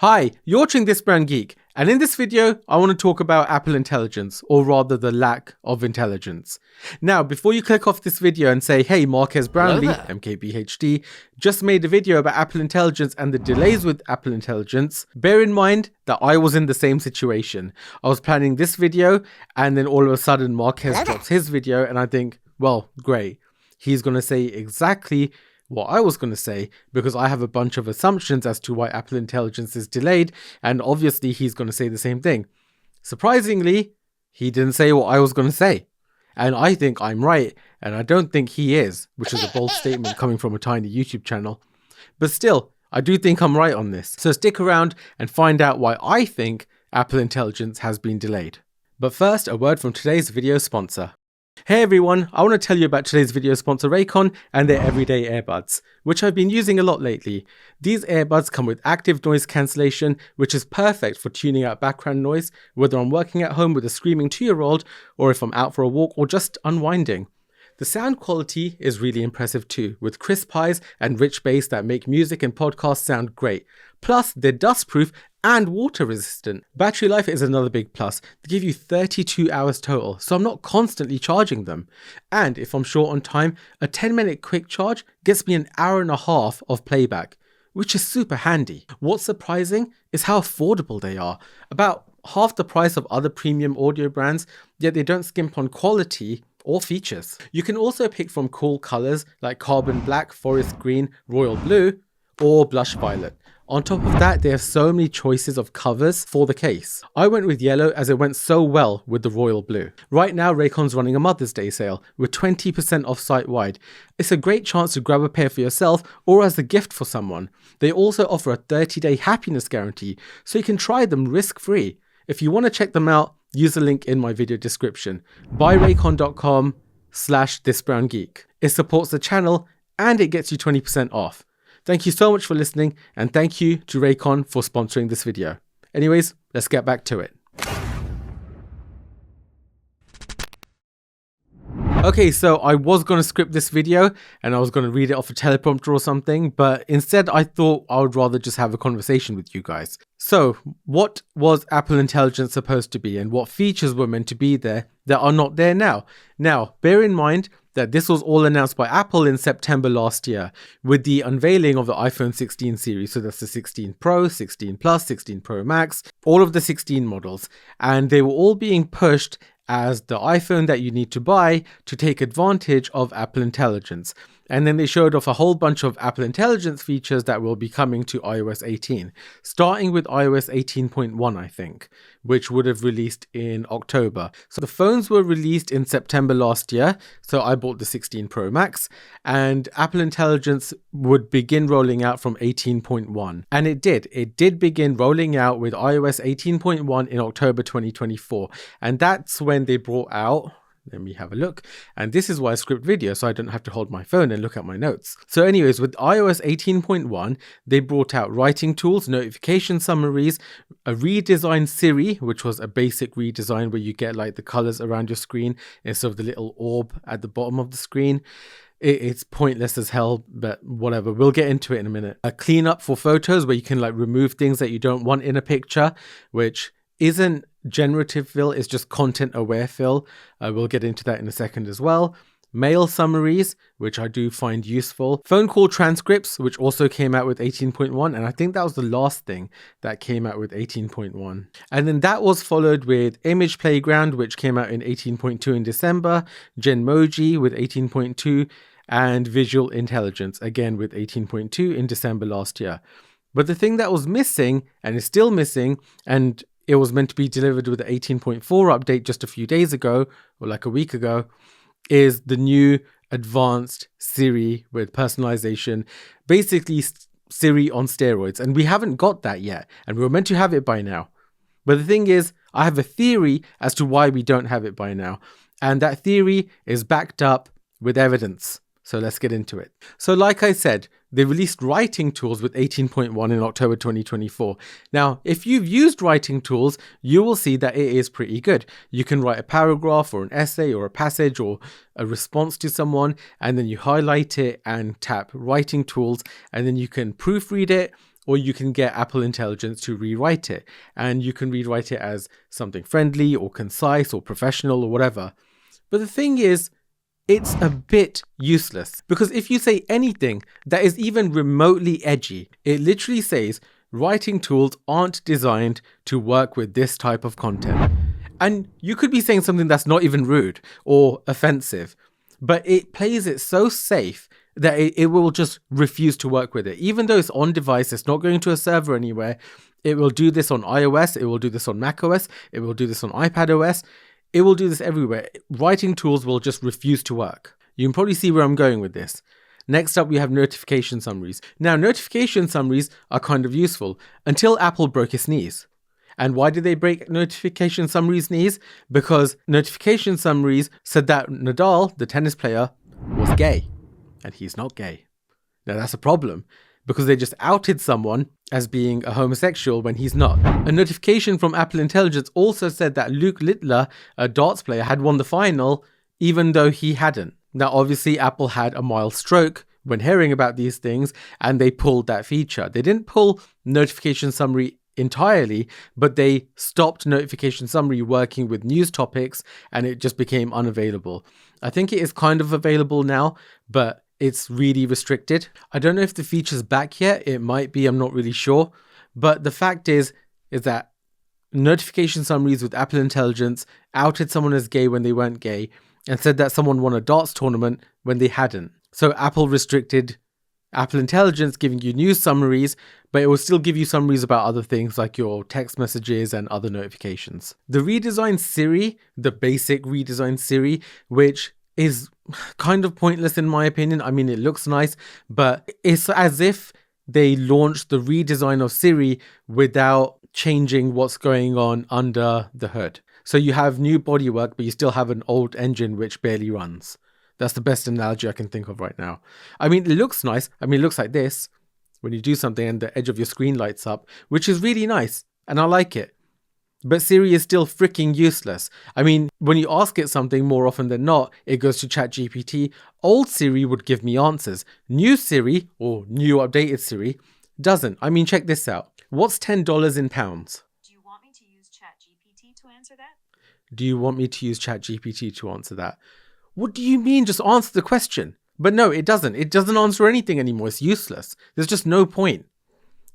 Hi, you're watching This Brown Geek, and in this video, I want to talk about Apple Intelligence, or rather the lack of intelligence. Now, before you click off this video and say, hey, Marques Brownlee, MKBHD, just made a video about Apple Intelligence and the delays with Apple Intelligence, bear in mind that I was in the same situation. I was planning this video, and then all of a sudden Marques drops his video, and I think, well, great. He's going to say exactly what I was going to say, because I have a bunch of assumptions as to why Apple Intelligence is delayed, and obviously he's going to say the same thing. Surprisingly, he didn't say what I was going to say, and I think I'm right, and I don't think he is, which is a bold statement coming from a tiny YouTube channel. But still, I do think I'm right on this, so stick around and find out why I think Apple Intelligence has been delayed. But first, a word from today's video sponsor. Hey everyone, I want to tell you about today's video sponsor Raycon and their everyday earbuds, which I've been using a lot lately. These earbuds come with active noise cancellation, which is perfect for tuning out background noise, whether I'm working at home with a screaming 2-year-old, or if I'm out for a walk or just unwinding. The sound quality is really impressive too, with crisp highs and rich bass that make music and podcasts sound great. Plus, they're dustproof and water resistant. Battery life is another big plus. They give you 32 hours total, so I'm not constantly charging them. And if I'm short on time, a 10-minute quick charge gets me an hour and a half of playback, which is super handy. What's surprising is how affordable they are. About half the price of other premium audio brands, yet they don't skimp on quality or features. You can also pick from cool colors like carbon black, forest green, royal blue, or blush violet. On top of that, they have so many choices of covers for the case. I went with yellow as it went so well with the royal blue. Right now, Raycon's running a Mother's Day sale with 20% off site-wide. It's a great chance to grab a pair for yourself or as a gift for someone. They also offer a 30-day happiness guarantee, so you can try them risk-free. If you want to check them out, use the link in my video description. buyraycon.com/thisbrowngeek. It supports the channel and it gets you 20% off. Thank you so much for listening, and thank you to Raycon for sponsoring this video. Anyways, let's get back to it. Okay, so I was going to script this video and I was going to read it off a teleprompter or something, but instead I thought I would rather just have a conversation with you guys. So, what was Apple Intelligence supposed to be, and what features were meant to be there that are not there now? Now, bear in mind that this was all announced by Apple in September last year with the unveiling of the iPhone 16 series. So that's the 16 Pro, 16 Plus, 16 Pro Max, all of the 16 models. And they were all being pushed as the iPhone that you need to buy to take advantage of Apple Intelligence. And then they showed off a whole bunch of Apple Intelligence features that will be coming to iOS 18, starting with iOS 18.1, I think, which would have released in October. So the phones were released in September last year, so I bought the 16 Pro Max, and Apple Intelligence would begin rolling out from 18.1. And it did begin rolling out with iOS 18.1 in October 2024, and that's when they brought out, let me have a look. And this is why I script video, so I don't have to hold my phone and look at my notes. So anyways, with iOS 18.1, they brought out writing tools, notification summaries, a redesigned Siri, which was a basic redesign where you get like the colors around your screen instead of the little orb at the bottom of the screen. It's pointless as hell, but whatever, we'll get into it in a minute. A cleanup for photos where you can like remove things that you don't want in a picture, which isn't generative fill, it's just content aware fill. We'll get into that in a second as well. Mail summaries, which I do find useful. Phone call transcripts, which also came out with 18.1, and I think that was the last thing that came out with 18.1. And then that was followed with Image Playground, which came out in 18.2 in December, Genmoji with 18.2, and Visual Intelligence, again with 18.2 in December last year. But the thing that was missing, and is still missing, and it was meant to be delivered with the 18.4 update just a few days ago, or like a week ago, is the new advanced Siri with personalization, basically Siri on steroids. And we haven't got that yet, and we were meant to have it by now. But the thing is, I have a theory as to why we don't have it by now. And that theory is backed up with evidence. So let's get into it. So like I said, they released writing tools with 18.1 in October 2024. Now, if you've used writing tools, you will see that it is pretty good. You can write a paragraph or an essay or a passage or a response to someone, and then you highlight it and tap writing tools, and then you can proofread it, or you can get Apple Intelligence to rewrite it. And you can rewrite it as something friendly or concise or professional or whatever. But the thing is, it's a bit useless, because if you say anything that is even remotely edgy, it literally says writing tools aren't designed to work with this type of content. And you could be saying something that's not even rude or offensive, but it plays it so safe that it will just refuse to work with it. Even though it's on device, it's not going to a server anywhere. It will do this on iOS, it will do this on macOS, it will do this on iPadOS. It will do this everywhere. Writing tools will just refuse to work. You can probably see where I'm going with this. Next up, we have notification summaries. Now, notification summaries are kind of useful until Apple broke its knees. And why did they break notification summaries' knees? Because notification summaries said that Nadal, the tennis player, was gay. And he's not gay. Now, that's a problem, because they just outed someone as being a homosexual when he's not. A notification from Apple Intelligence also said that Luke Littler, a darts player, had won the final, even though he hadn't. Now, obviously, Apple had a mild stroke when hearing about these things, and they pulled that feature. They didn't pull notification summary entirely, but they stopped notification summary working with news topics, and it just became unavailable. I think it is kind of available now, but it's really restricted. I don't know if the feature's back yet. It might be, I'm not really sure. But the fact is that notification summaries with Apple Intelligence outed someone as gay when they weren't gay, and said that someone won a darts tournament when they hadn't. So Apple restricted Apple Intelligence giving you news summaries, but it will still give you summaries about other things like your text messages and other notifications. The redesigned Siri, the basic redesigned Siri, which is kind of pointless in my opinion. I mean, it looks nice, but it's as if they launched the redesign of Siri without changing what's going on under the hood. So you have new bodywork, but you still have an old engine which barely runs. That's the best analogy I can think of right now. I mean, it looks nice. I mean, it looks like this when you do something and the edge of your screen lights up, which is really nice, and I like it. But Siri is still freaking useless. I mean, when you ask it something, more often than not, it goes to ChatGPT. Old Siri would give me answers. New Siri, or new updated Siri, doesn't. I mean, check this out. What's $10 in pounds? Do you want me to use ChatGPT to answer that? Do you want me to use ChatGPT to answer that? What do you mean? Just answer the question. But no, it doesn't. It doesn't answer anything anymore. It's useless. There's just no point.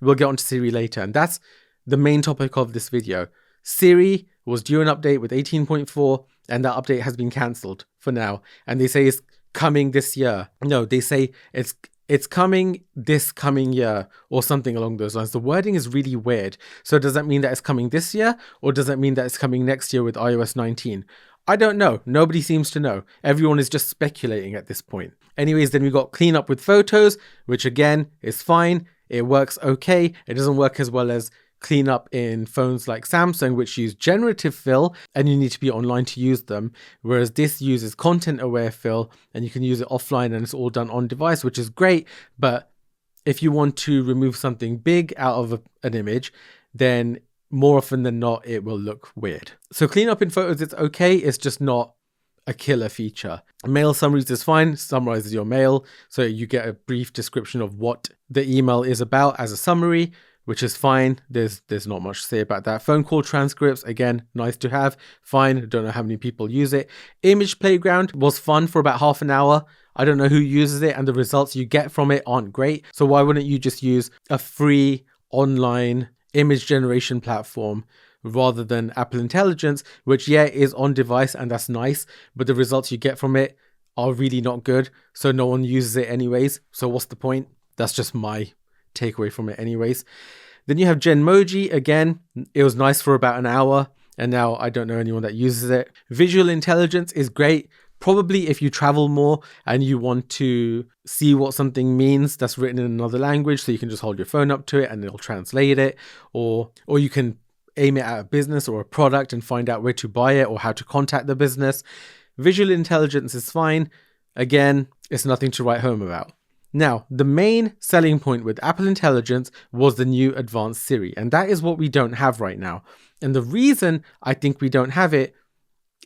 We'll get onto Siri later, and that's the main topic of this video. Siri was due an update with 18.4, and that update has been cancelled for now. And they say it's coming this year. No, they say it's coming this coming year or something along those lines. The wording is really weird. So does that mean that it's coming this year, or does that mean that it's coming next year with iOS 19? I don't know. Nobody seems to know. Everyone is just speculating at this point. Anyways, then we got cleanup with photos, which again is fine. It works okay. It doesn't work as well as cleanup in phones like Samsung, which use generative fill and you need to be online to use them, whereas this uses content aware fill and you can use it offline and it's all done on device, which is great. But if you want to remove something big out of an image, then more often than not it will look weird. So cleanup in photos, it's okay, it's just not a killer feature. Mail summaries is fine, summarizes your mail, so you get a brief description of what the email is about as a summary, which is fine. There's not much to say about that. Phone call transcripts, again, nice to have, fine. Don't know how many people use it. Image Playground was fun for about half an hour. I don't know who uses it, and the results you get from it aren't great. So why wouldn't you just use a free online image generation platform rather than Apple Intelligence, which is on device and that's nice, but the results you get from it are really not good. So no one uses it anyways. So what's the point? That's just my takeaway from it anyways. Then you have Genmoji. Again, it was nice for about an hour and now I don't know anyone that uses it. Visual intelligence is great. Probably if you travel more and you want to see what something means that's written in another language, so you can just hold your phone up to it and it'll translate it, or you can aim it at a business or a product and find out where to buy it or how to contact the business. Visual intelligence is fine. Again, it's nothing to write home about. Now, the main selling point with Apple Intelligence was the new advanced Siri, and that is what we don't have right now. And the reason I think we don't have it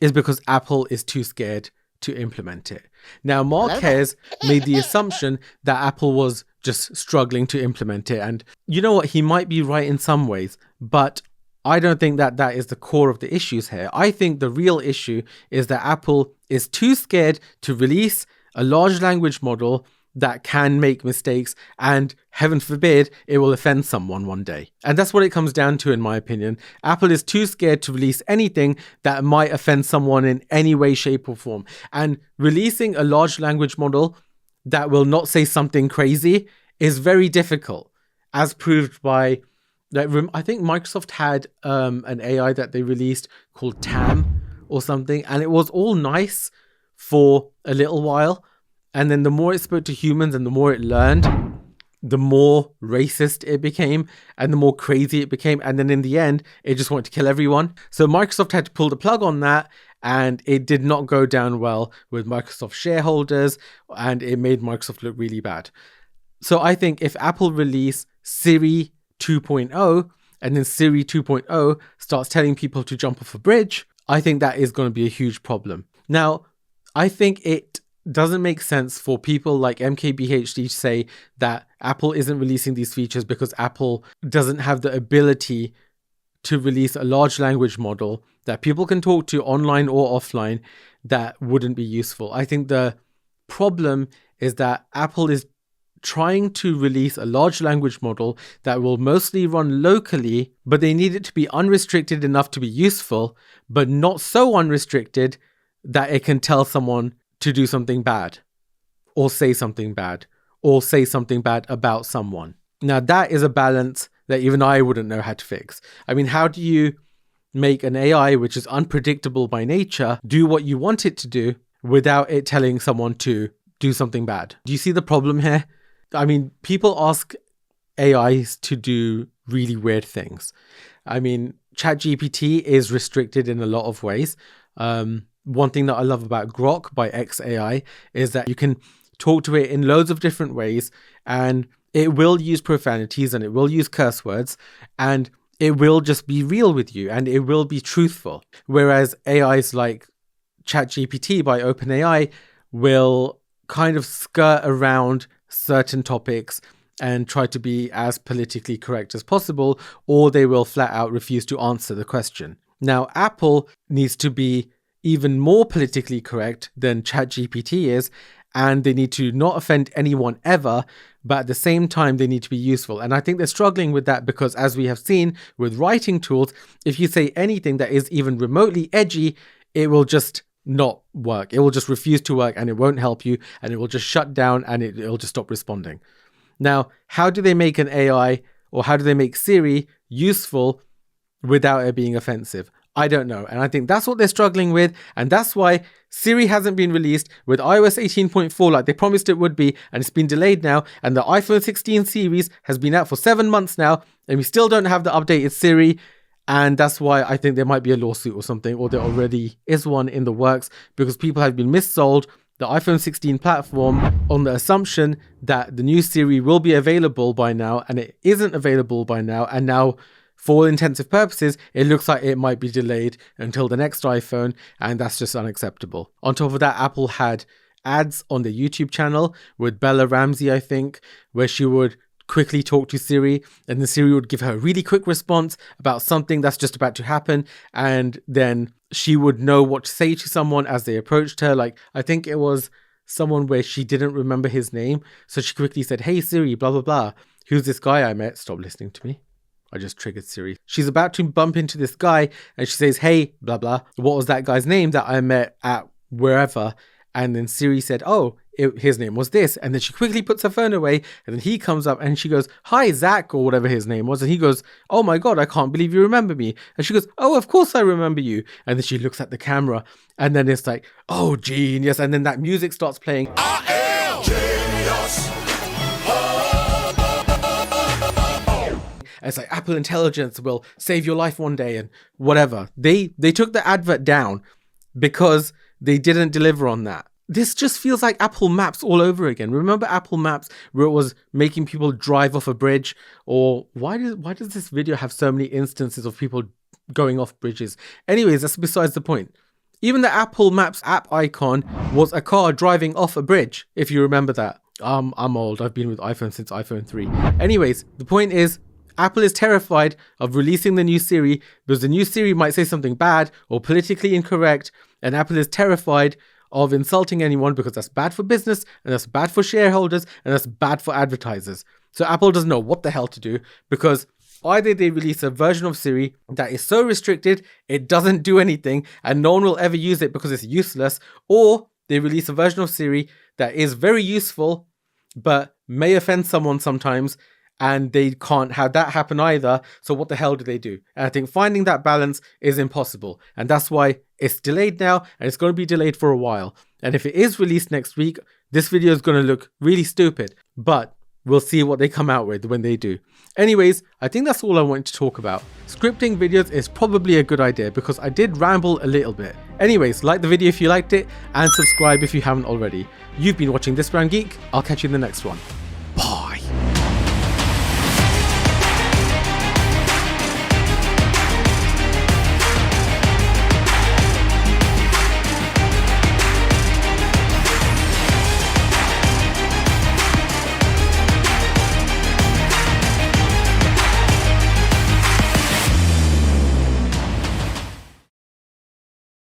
is because Apple is too scared to implement it. Now, Marquez made the assumption that Apple was just struggling to implement it. And you know what? He might be right in some ways, but I don't think that that is the core of the issues here. I think the real issue is that Apple is too scared to release a large language model that can make mistakes, and heaven forbid it will offend someone one day. And that's what it comes down to, in my opinion. Apple is too scared to release anything that might offend someone in any way, shape or form. And releasing a large language model that will not say something crazy is very difficult, as proved by, like, I think Microsoft had an AI that they released called Tam or something, and it was all nice for a little while. And then the more it spoke to humans and the more it learned, the more racist it became and the more crazy it became. And then in the end, it just wanted to kill everyone. So Microsoft had to pull the plug on that, and it did not go down well with Microsoft shareholders, and it made Microsoft look really bad. So I think if Apple release Siri 2.0 and then Siri 2.0 starts telling people to jump off a bridge, I think that is going to be a huge problem. Now, I think it doesn't make sense for people like MKBHD to say that Apple isn't releasing these features because Apple doesn't have the ability to release a large language model that people can talk to online or offline that wouldn't be useful. I think the problem is that Apple is trying to release a large language model that will mostly run locally, but they need it to be unrestricted enough to be useful, but not so unrestricted that it can tell someone to do something bad or say something bad or say something bad about someone. Now that is a balance that even I wouldn't know how to fix. I mean, how do you make an AI which is unpredictable by nature do what you want it to do without it telling someone to do something bad? Do you see the problem here? I mean, people ask AIs to do really weird things. I mean, ChatGPT is restricted in a lot of ways. One thing that I love about Grok by XAI is that you can talk to it in loads of different ways, and it will use profanities and it will use curse words, and it will just be real with you and it will be truthful. Whereas AIs like ChatGPT by OpenAI will kind of skirt around certain topics and try to be as politically correct as possible, or they will flat out refuse to answer the question. Now, Apple needs to be even more politically correct than ChatGPT is, and they need to not offend anyone ever, but at the same time they need to be useful. And I think they're struggling with that because, as we have seen with writing tools, if you say anything that is even remotely edgy, it will just not work. It will just refuse to work and it won't help you, and it will just shut down and it'll just stop responding. Now, how do they make an AI, or how do they make Siri useful without it being offensive? I don't know. And I think that's what they're struggling with. And that's why Siri hasn't been released with iOS 18.4 like they promised it would be. And it's been delayed now. And the iPhone 16 series has been out for 7 months now. And we still don't have the updated Siri. And that's why I think there might be a lawsuit or something, or there already is one in the works, because people have been missold the iPhone 16 platform on the assumption that the new Siri will be available by now, and it isn't available by now. And now, for all intensive purposes, it looks like it might be delayed until the next iPhone, and that's just unacceptable. On top of that, Apple had ads on their YouTube channel with Bella Ramsey, I think, where she would quickly talk to Siri, and then Siri would give her a really quick response about something that's just about to happen, and then she would know what to say to someone as they approached her. Like, I think it was someone where she didn't remember his name, so she quickly said, "Hey Siri, blah blah blah, who's this guy I met?" Stop listening to me. I just triggered Siri. She's about to bump into this guy and she says, "Hey, blah, blah. What was that guy's name that I met at wherever?" And then Siri said, "Oh, his name was this." And then she quickly puts her phone away, and then he comes up and she goes, "Hi, Zach," or whatever his name was. And he goes, "Oh my God, I can't believe you remember me." And she goes, "Oh, of course I remember you." And then she looks at the camera, and then it's like, "Oh, genius." And then that music starts playing. I am genius. It's like Apple Intelligence will save your life one day and whatever. They took the advert down because they didn't deliver on that. This just feels like Apple Maps all over again. Remember Apple Maps where it was making people drive off a bridge? Or why does this video have so many instances of people going off bridges? Anyways, that's besides the point. Even the Apple Maps app icon was a car driving off a bridge, if you remember that. I'm old. I've been with iPhone since iPhone 3. Anyways, the point is, Apple is terrified of releasing the new Siri because the new Siri might say something bad or politically incorrect, and Apple is terrified of insulting anyone because that's bad for business, and that's bad for shareholders, and that's bad for advertisers. So Apple doesn't know what the hell to do, because either they release a version of Siri that is so restricted it doesn't do anything and no one will ever use it because it's useless, or they release a version of Siri that is very useful but may offend someone sometimes, and they can't have that happen either. So what the hell do they do? And I think finding that balance is impossible, and that's why it's delayed now, and it's going to be delayed for a while. And if it is released next week, this video is going to look really stupid, but we'll see what they come out with when they do. Anyways, I think that's all I wanted to talk about. Scripting videos is probably a good idea because I did ramble a little bit. Anyways, like the video if you liked it, and subscribe if you haven't already. You've been watching This Brown Geek. I'll catch you in the next one.